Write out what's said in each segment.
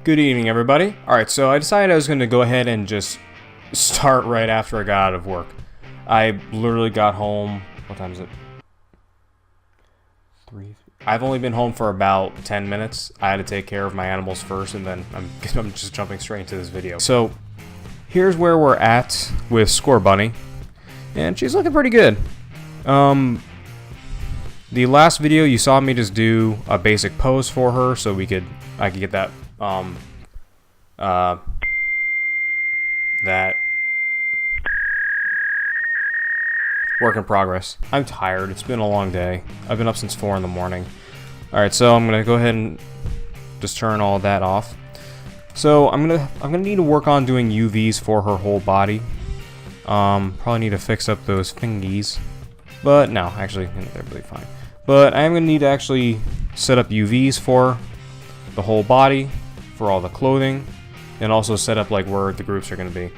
Good evening, everybody. Alright, so I decided I was going to go ahead and just start right after I got out of work. I literally got home... What time is it? 3? I've only been home for about 10 minutes. I had to take care of my animals first, and then I'm just jumping straight into this video. So, here's where we're at with Score Bunny. And she's looking pretty good. The last video you saw me just do a basic pose for her so I could get that that work in progress. I'm tired. It's been a long day. I've been up since 4 in the morning. Alright, so I'm gonna go ahead and just turn all that off. So I'm gonna need to work on doing UVs for her whole body. Probably need to fix up those fingies. But no, actually, they're really fine. But I am gonna need to actually set up UVs for the whole body, for all the clothing, and also set up like where the groups are gonna be.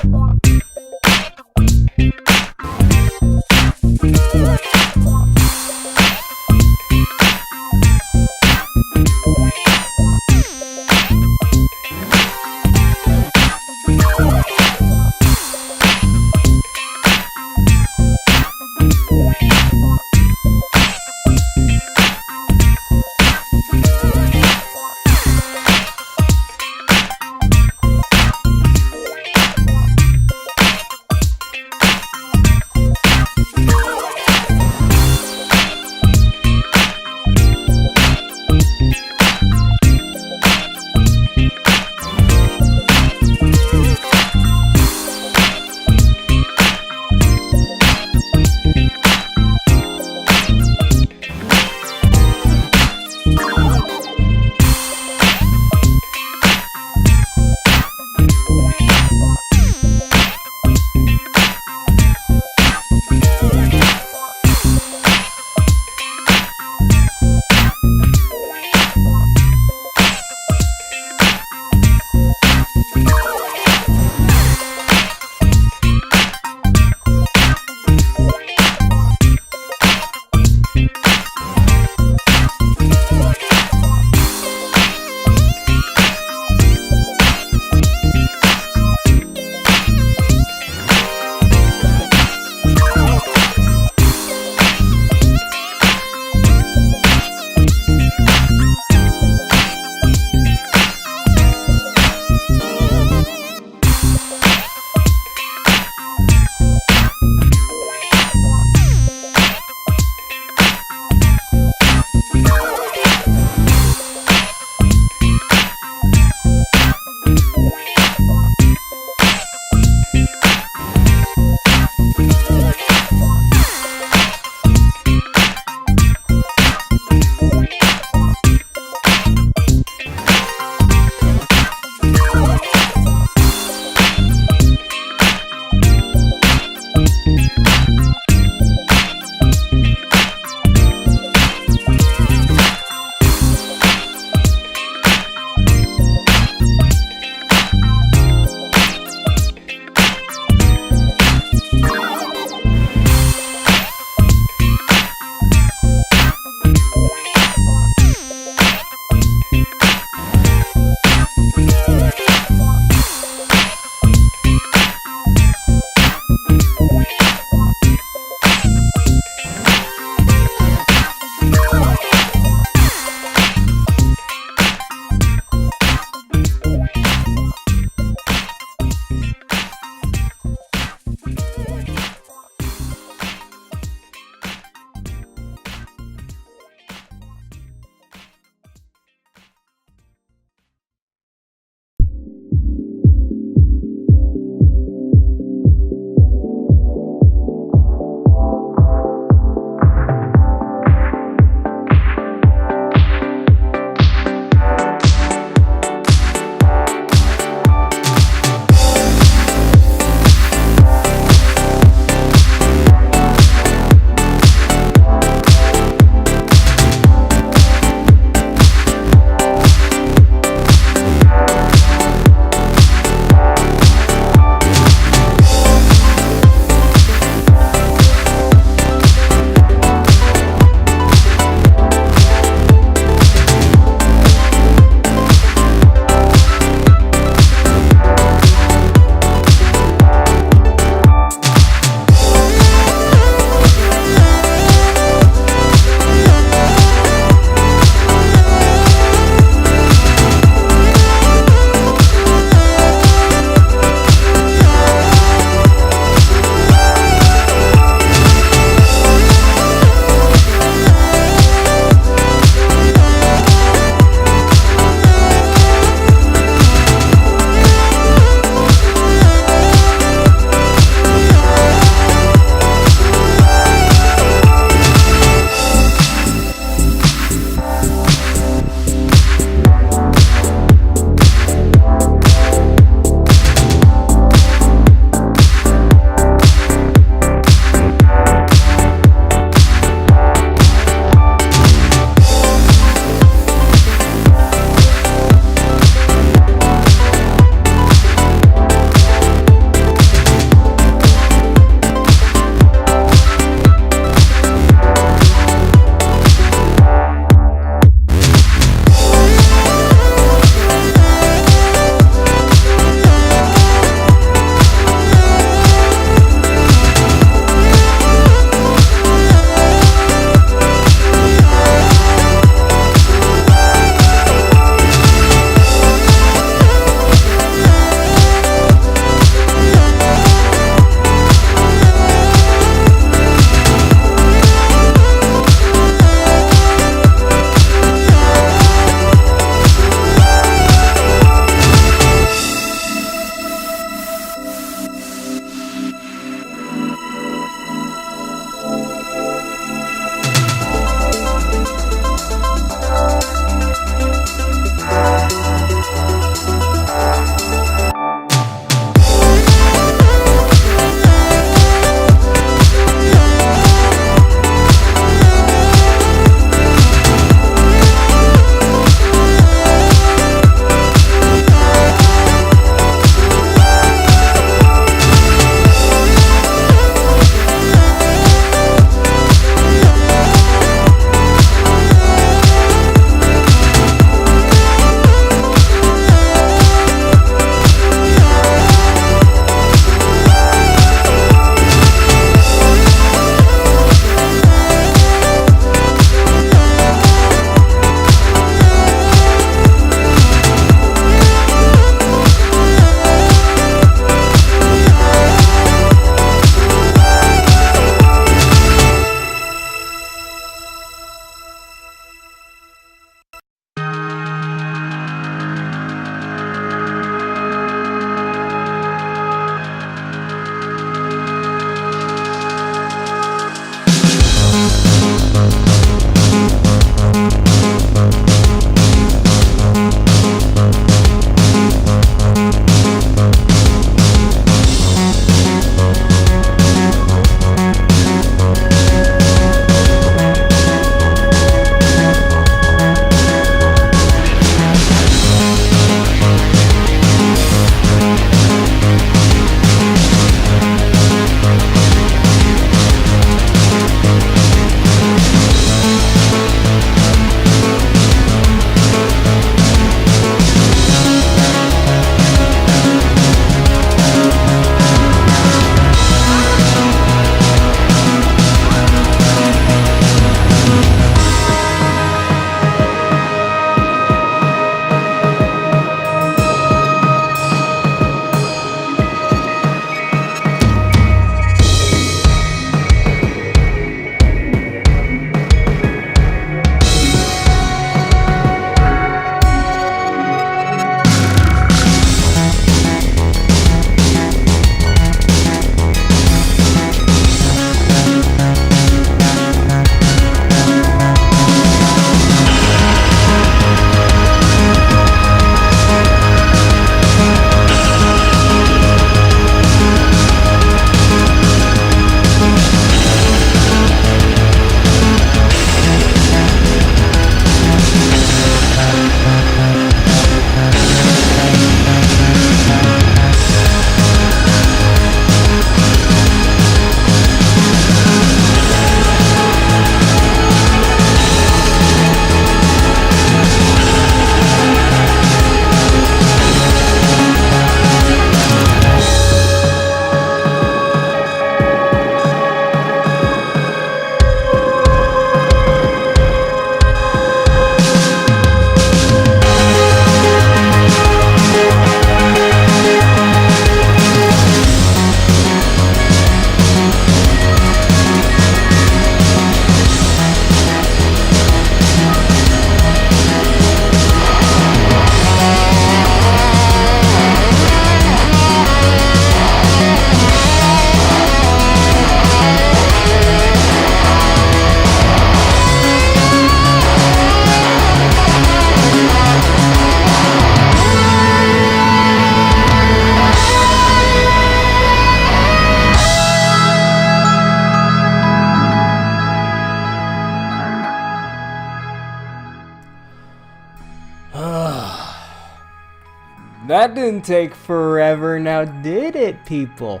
That didn't take forever now, did it, people?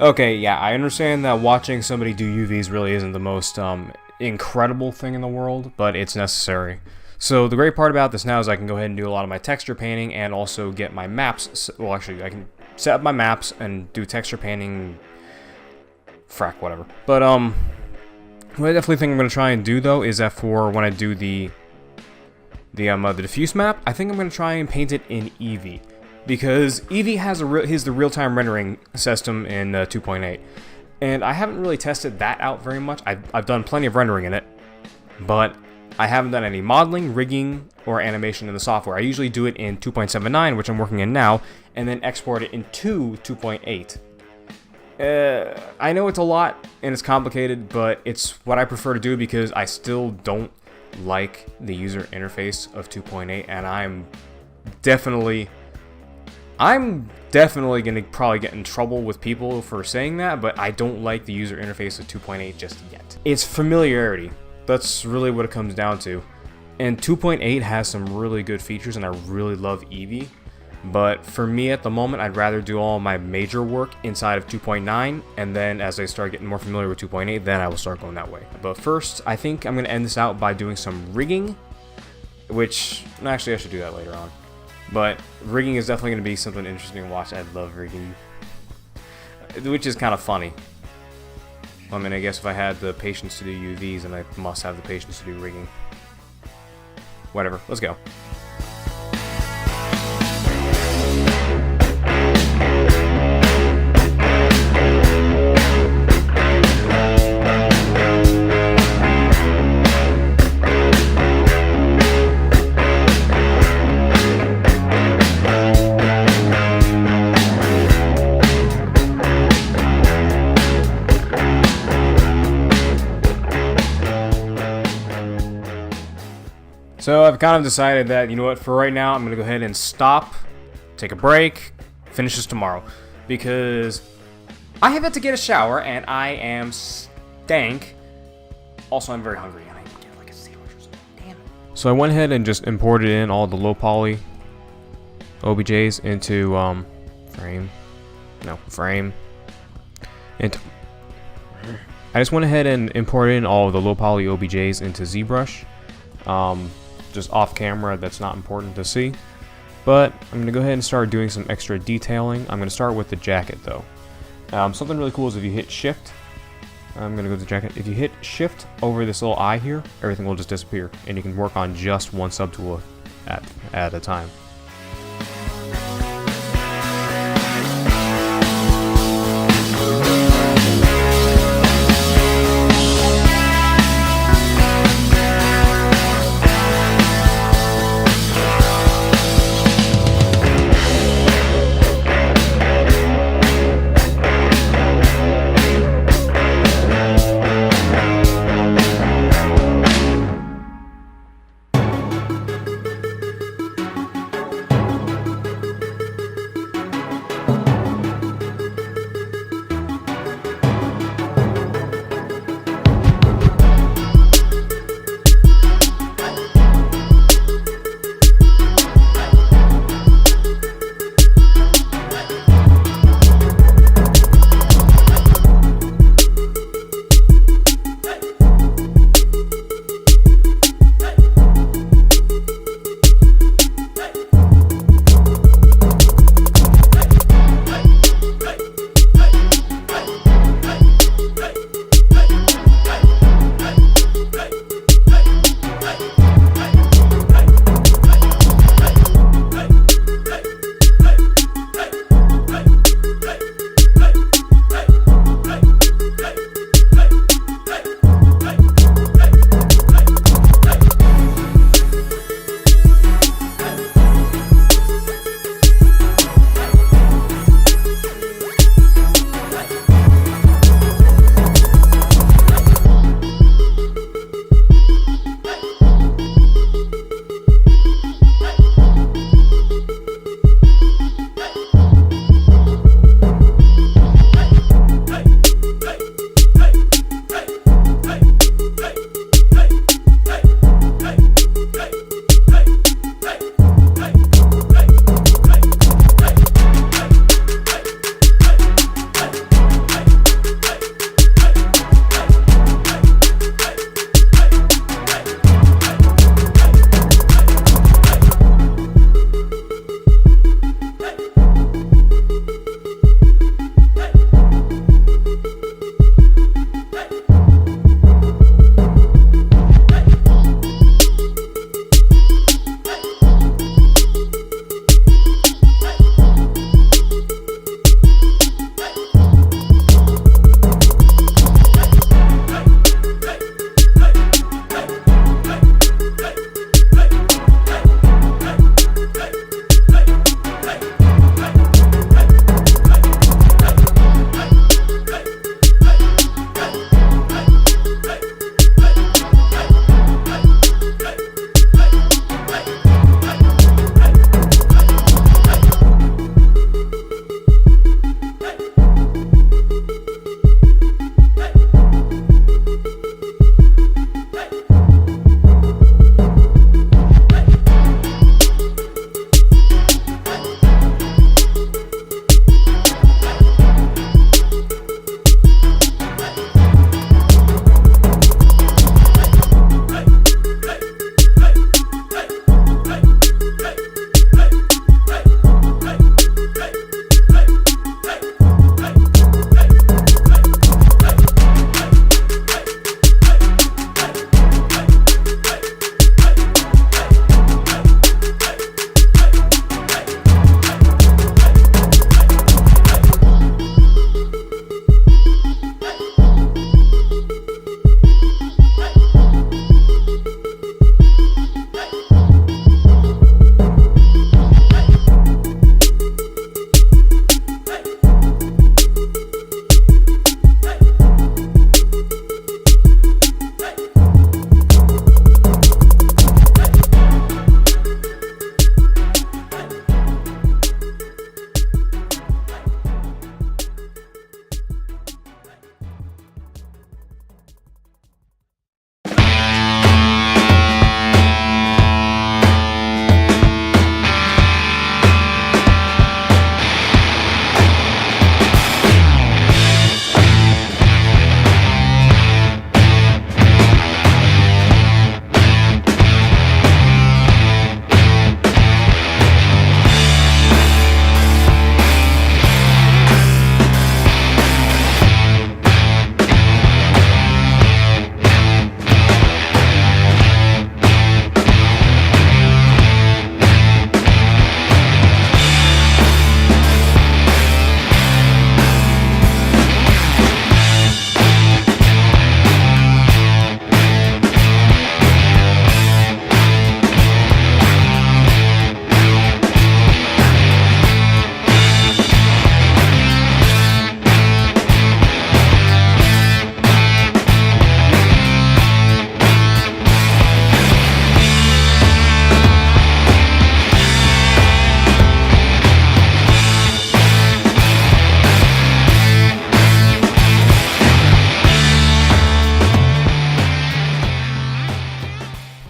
Okay, yeah, I understand that watching somebody do UVs really isn't the most incredible thing in the world, but it's necessary. So the great part about this now is I can go ahead and do a lot of my texture painting and also get my maps. Well, actually, I can set up my maps and do texture painting. Frack, whatever. But what I definitely think I'm going to try and do, though, is that for when I do the diffuse map, I think I'm going to try and paint it in Eevee, because Eevee has the real-time rendering system in 2.8, and I haven't really tested that out very much. I've done plenty of rendering in it, but I haven't done any modeling, rigging, or animation in the software. I usually do it in 2.79, which I'm working in now, and then export it into 2.8. I know it's a lot and it's complicated, but it's what I prefer to do because I still don't like the user interface of 2.8, and I'm definitely gonna probably get in trouble with people for saying that, but I don't like the user interface of 2.8 just yet. It's familiarity. That's really what it comes down to. And 2.8 has some really good features, and I really love Eevee. But for me at the moment, I'd rather do all my major work inside of 2.9, and then as I start getting more familiar with 2.8, then I will start going that way. But first, I think I'm going to end this out by doing some rigging, which, actually I should do that later on. But rigging is definitely going to be something interesting to watch. I love rigging, which is kind of funny. I mean, I guess if I had the patience to do UVs, then I must have the patience to do rigging. Whatever, let's go. So I've kind of decided that, you know what, for right now, I'm going to go ahead and stop, take a break, finish this tomorrow, because I have yet to get a shower, and I am stank. Also, I'm very hungry, and I need to get like a sandwich or something. Damn it. So I went ahead and just imported in all the low poly OBJs into frame. And I just went ahead and imported in all of the low poly OBJs into ZBrush. Just off camera, that's not important to see, but I'm going to go ahead and start doing some extra detailing. I'm going to start with the jacket though. Something really cool is if you hit shift, I'm going to go to the jacket, if you hit shift over this little eye here, everything will just disappear, and you can work on just one subtool at a time.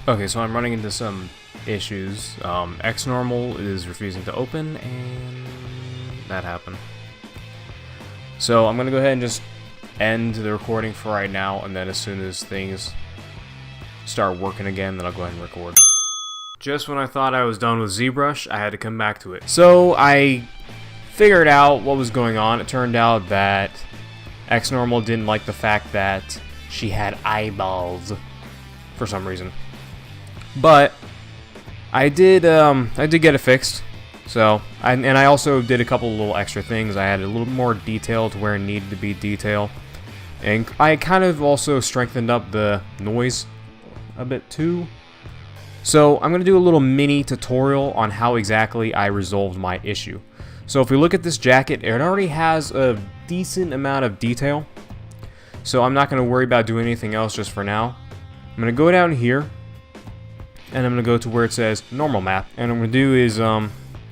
Okay, so I'm running into some issues. X normal is refusing to open, and that happened. So I'm gonna go ahead and just end the recording for right now, and then as soon as things start working again, then I'll go ahead and record. Just when I thought I was done with ZBrush, I had to come back to it. So I figured out what was going on. It turned out that XNormal didn't like the fact that she had eyeballs for some reason. But I did get it fixed. So I also did a couple little extra things. I added a little more detail to where it needed to be detail, and I kind of also strengthened up the noise a bit too. So I'm gonna do a little mini tutorial on how exactly I resolved my issue. So if we look at this jacket, it already has a decent amount of detail. So I'm not gonna worry about doing anything else just for now. I'm gonna go down here, and I'm gonna go to where it says normal map. And what I'm gonna do is,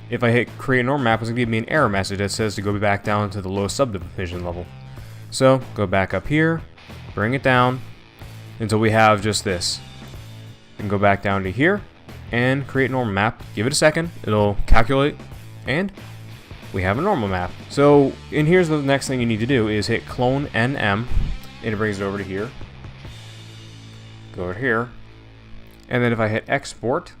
if I hit create normal map, it's gonna give me an error message that says to go back down to the low subdivision level. So go back up here, bring it down until we have just this. And go back down to here and create normal map. Give it a second, it'll calculate, and we have a normal map. So, and here's the next thing you need to do is hit clone NM, and it brings it over to here. Go over here, and then if I hit export,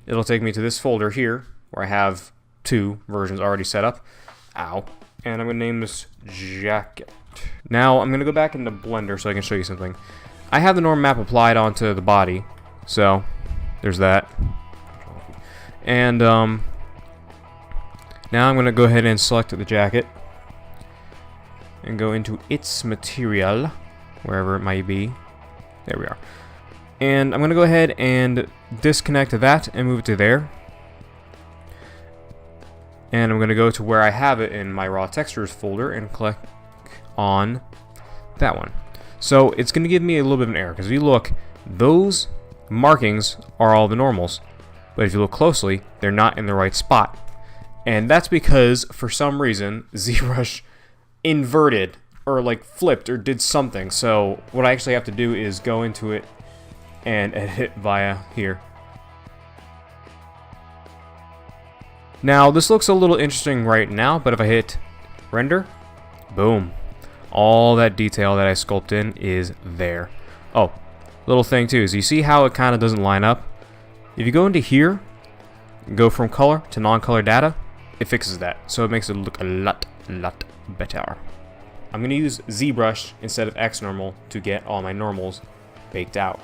it'll take me to this folder here where I have 2 versions already set up. Ow. And I'm gonna name this jacket. Now I'm gonna go back into Blender so I can show you something. I have the normal map applied onto the body, so there's that. And now I'm gonna go ahead and select the jacket and go into its material, wherever it might be. There we are. And I'm gonna go ahead and disconnect that and move it to there. And I'm gonna go to where I have it in my raw textures folder and click on that one. So it's gonna give me a little bit of an error, because if you look, those markings are all the normals, but if you look closely, they're not in the right spot. And that's because for some reason ZBrush inverted or like flipped or did something. So what I actually have to do is go into it and edit via here. Now this looks a little interesting right now, but if I hit render, boom, all that detail that I sculpted in is there. Oh, little thing too is you see how it kind of doesn't line up. If you go into here, go from color to non-color data, it fixes that, so it makes it look a lot better. I'm gonna use ZBrush instead of XNormal to get all my normals baked out.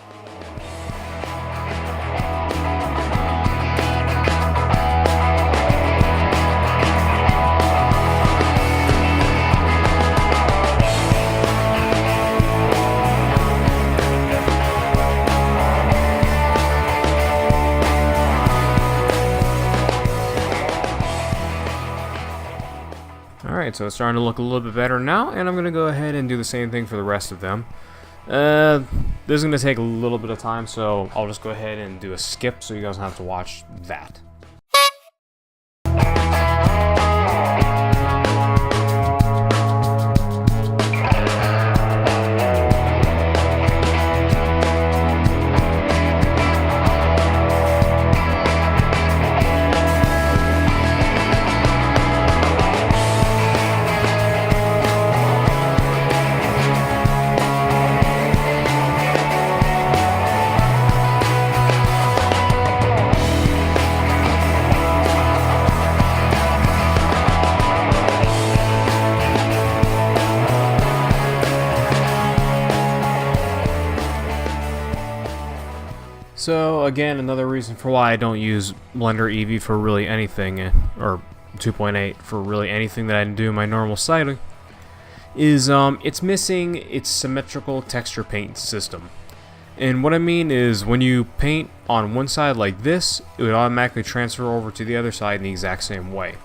Alright, so it's starting to look a little bit better now, and I'm going to go ahead and do the same thing for the rest of them. This is going to take a little bit of time, so I'll just go ahead and do a skip so you guys don't have to watch that. So again, another reason for why I don't use Blender Eevee for really anything, or 2.8 for really anything that I do in my normal site, is it's missing its symmetrical texture paint system. And what I mean is when you paint on one side like this, it would automatically transfer over to the other side in the exact same way.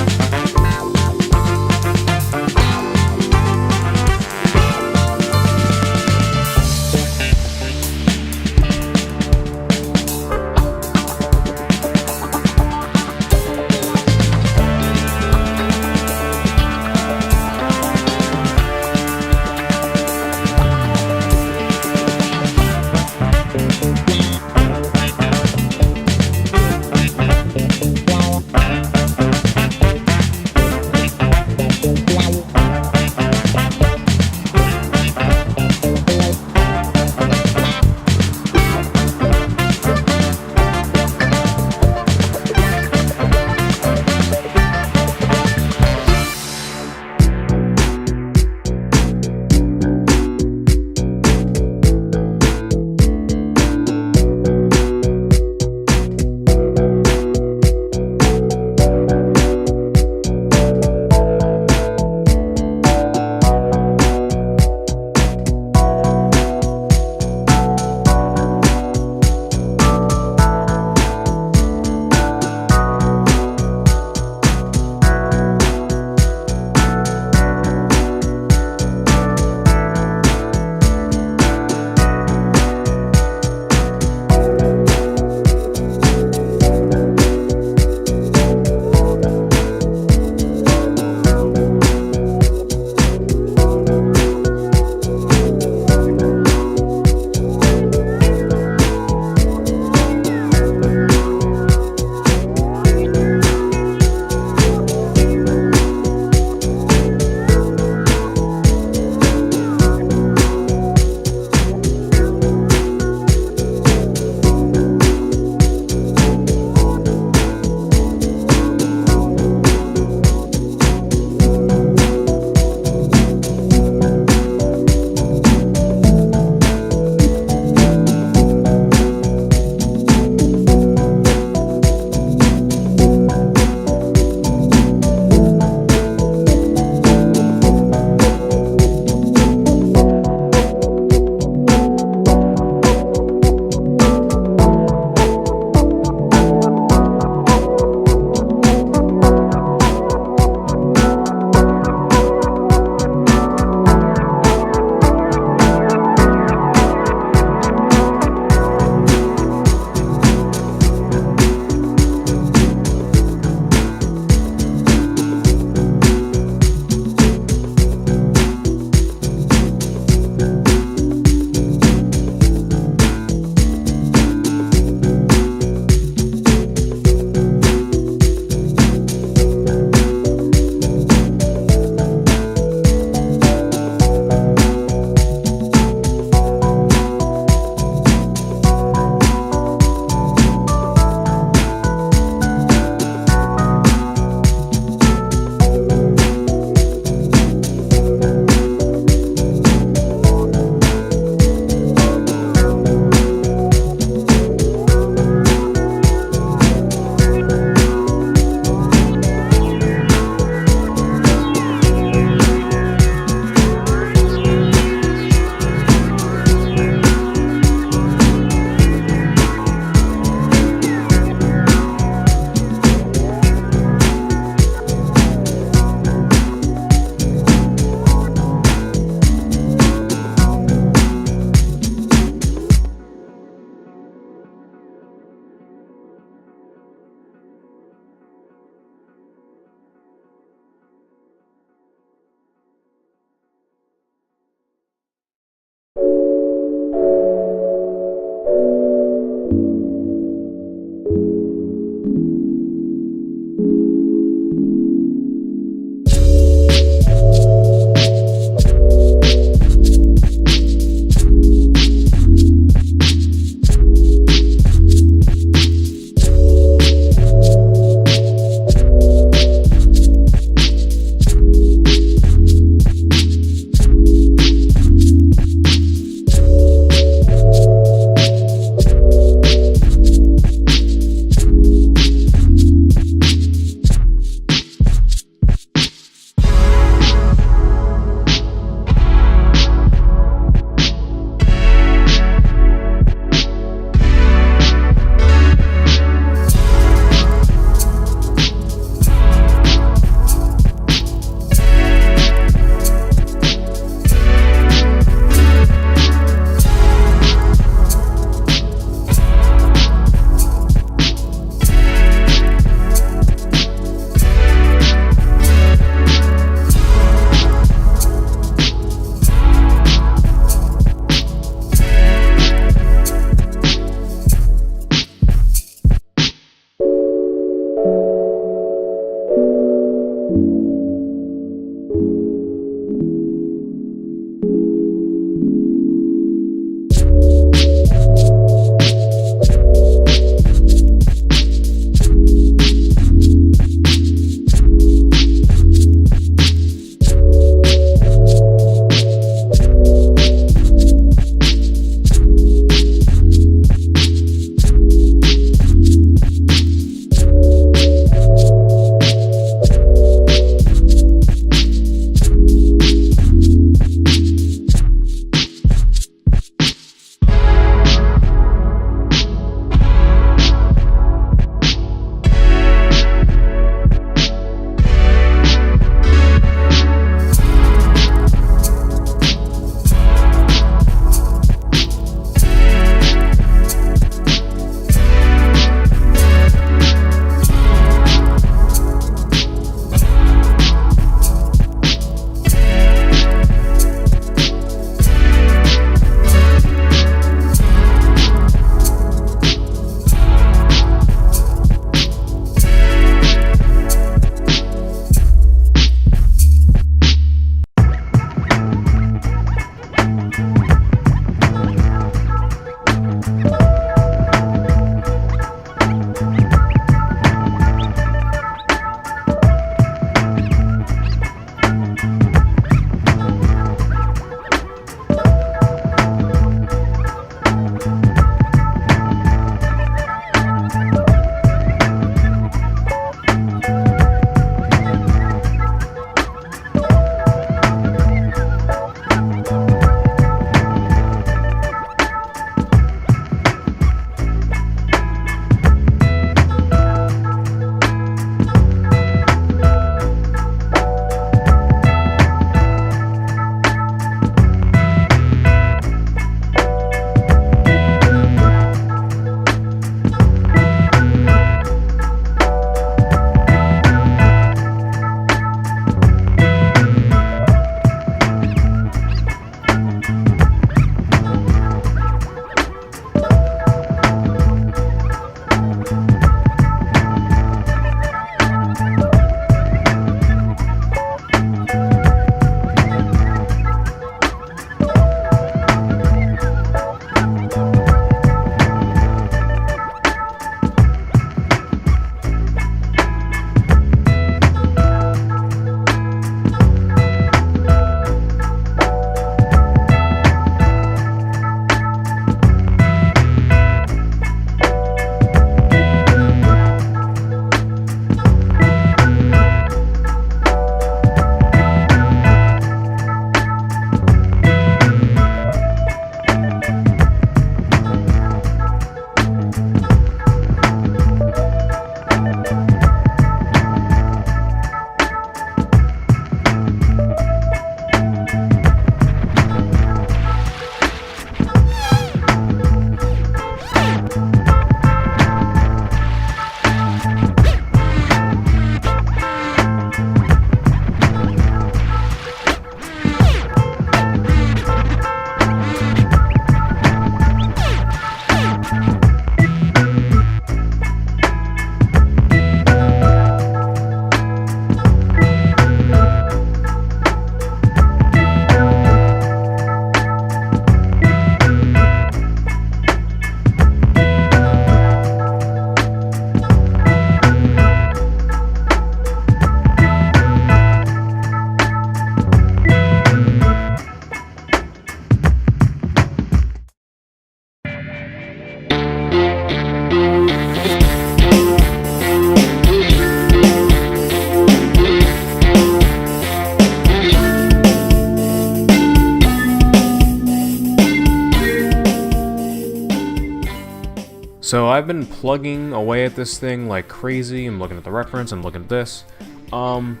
So I've been plugging away at this thing like crazy. I'm looking at the reference, I'm looking at this. I'm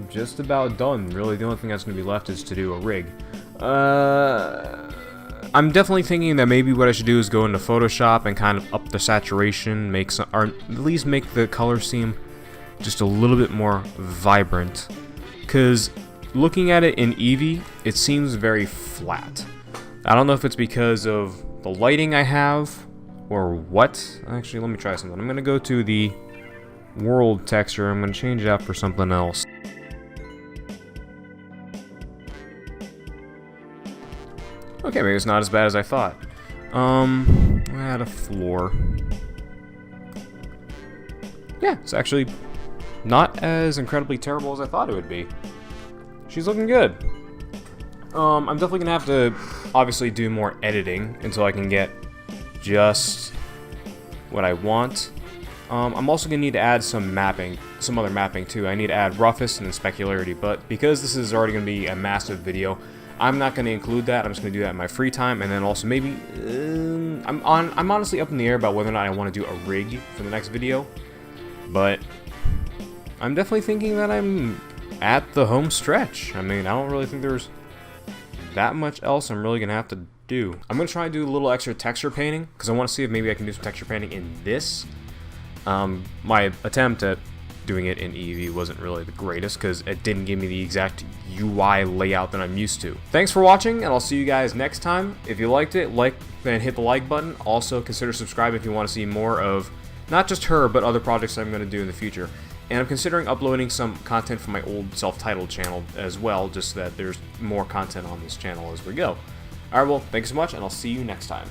just about done. Really, the only thing that's going to be left is to do a rig. I'm definitely thinking that maybe what I should do is go into Photoshop and kind of up the saturation, make some, or at least make the color seem just a little bit more vibrant. Because looking at it in Eevee, it seems very flat. I don't know if it's because of the lighting I have or what. Actually, let me try something. I'm going to go to the world texture. I'm going to change it out for something else. Okay, maybe it's not as bad as I thought. Add a floor. Yeah, it's actually not as incredibly terrible as I thought it would be. She's looking good. I'm definitely gonna have to obviously do more editing until I can get just what I want. I'm also gonna need to add some mapping, some other mapping too. I need to add roughest and then specularity, but because this is already gonna be a massive video, I'm not going to include that. I'm just going to do that in my free time, and then also maybe I'm honestly up in the air about whether or not I want to do a rig for the next video, but I'm definitely thinking that I'm at the home stretch. I mean, I don't really think there's that much else I'm really going to have to do. I'm going to try and do a little extra texture painting because I want to see if maybe I can do some texture painting in this. My attempt at doing it in Eevee wasn't really the greatest because it didn't give me the exact UI layout that I'm used to. Thanks for watching, and I'll see you guys next time. If you liked it, and hit the like button. Also, consider subscribing if you want to see more of not just her, but other projects that I'm going to do in the future. And I'm considering uploading some content from my old self-titled channel as well, just so that there's more content on this channel as we go. Alright, well, thanks so much, and I'll see you next time.